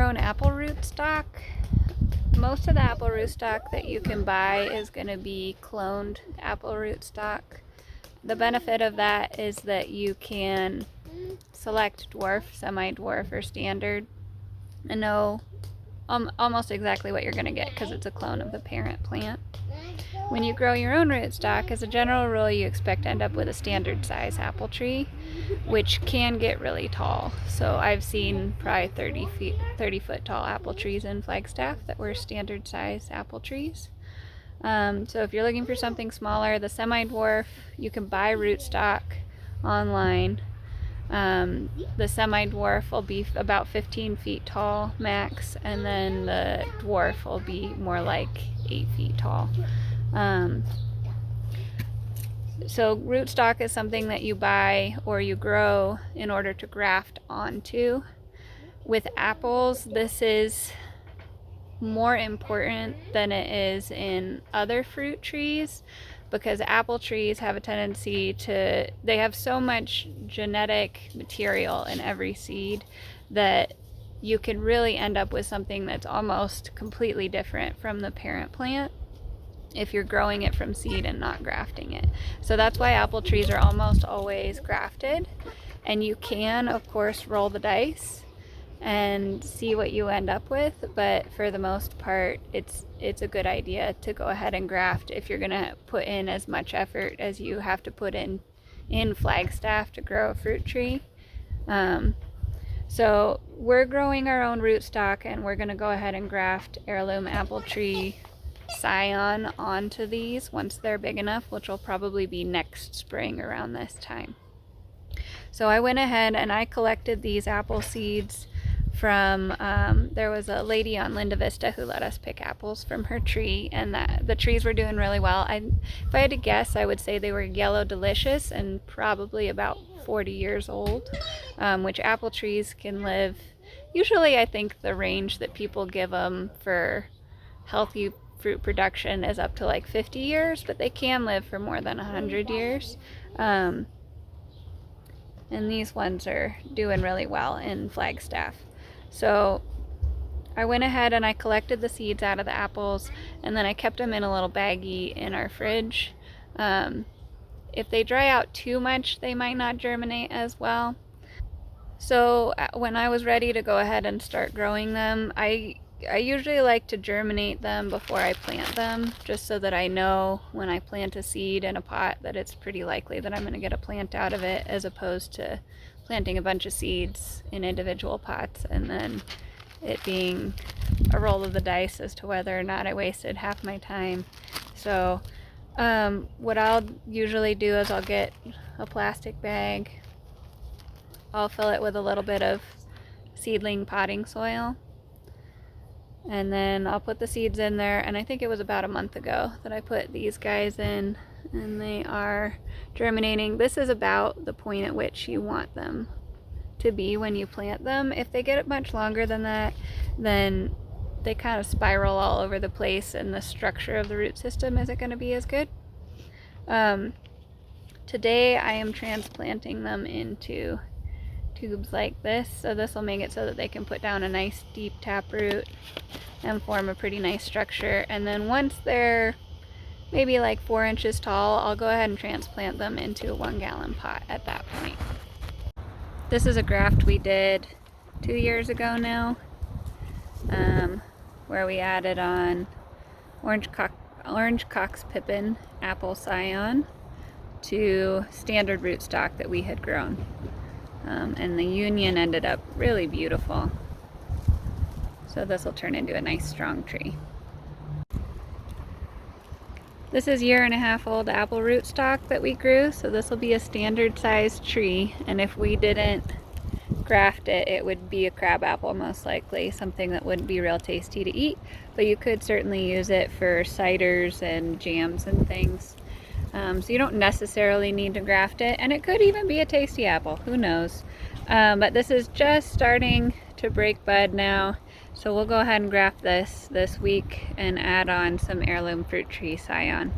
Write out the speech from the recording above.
own apple rootstock, most of the apple rootstock that you can buy is going to be cloned apple rootstock. The benefit of that is that you can select dwarf, semi-dwarf, or standard and know almost exactly what you're going to get because it's a clone of the parent plant. When you grow your own rootstock, as a general rule, you expect to end up with a standard size apple tree, which can get really tall. So I've seen probably 30 foot tall apple trees in Flagstaff that were standard size apple trees. So if you're looking for something smaller, the semi-dwarf, you can buy rootstock online. The semi-dwarf will be about 15 feet tall max, and then the dwarf will be more like 8 feet tall. So rootstock is something that you buy or you grow in order to graft onto. With apples, this is more important than it is in other fruit trees, because apple trees have a tendency to, they have so much genetic material in every seed that you can really end up with something that's almost completely different from the parent plant if you're growing it from seed and not grafting it. So that's why apple trees are almost always grafted, and you can of course roll the dice and see what you end up with, but for the most part it's a good idea to go ahead and graft if you're gonna put in as much effort as you have to put in Flagstaff to grow a fruit tree. So we're growing our own rootstock, and we're gonna go ahead and graft heirloom apple tree scion onto these once they're big enough, which will probably be next spring around this time. So I went ahead and I collected these apple seeds from, there was a lady on Linda Vista who let us pick apples from her tree, and the trees were doing really well. If I had to guess, I would say they were yellow delicious and probably about 40 years old, which apple trees can live, usually I think the range that people give them for healthy fruit production is up to like 50 years, but they can live for more than 100 years. And these ones are doing really well in Flagstaff. So I went ahead and I collected the seeds out of the apples, and then I kept them in a little baggie in our fridge. If they dry out too much, they might not germinate as well. So when I was ready to go ahead and start growing them, I usually like to germinate them before I plant them, just so that I know when I plant a seed in a pot that it's pretty likely that I'm going to get a plant out of it, as opposed to planting a bunch of seeds in individual pots and then it being a roll of the dice as to whether or not I wasted half my time. So what I'll usually do is I'll get a plastic bag, I'll fill it with a little bit of seedling potting soil, and then I'll put the seeds in there. And I think it was about a month ago that I put these guys in, and they are germinating. This is about the point at which you want them to be when you plant them. If they get much longer than that, then they kind of spiral all over the place and the structure of the root system isn't going to be as good. Today I am transplanting them into tubes like this, so this will make it so that they can put down a nice deep taproot and form a pretty nice structure. And then once they're maybe like 4 inches tall, I'll go ahead and transplant them into a 1 gallon pot at that point. This is a graft we did 2 years ago now, where we added on orange Cox Pippin apple scion to standard rootstock that we had grown. And the union ended up really beautiful. So this will turn into a nice strong tree. This is 1.5 year old apple rootstock that we grew, so this will be a standard sized tree, and if we didn't graft it, it would be a crab apple most likely, something that wouldn't be real tasty to eat, but you could certainly use it for ciders and jams and things. So you don't necessarily need to graft it, and it could even be a tasty apple, who knows. But this is just starting to break bud now, so we'll go ahead and graft this week and add on some heirloom fruit tree scion.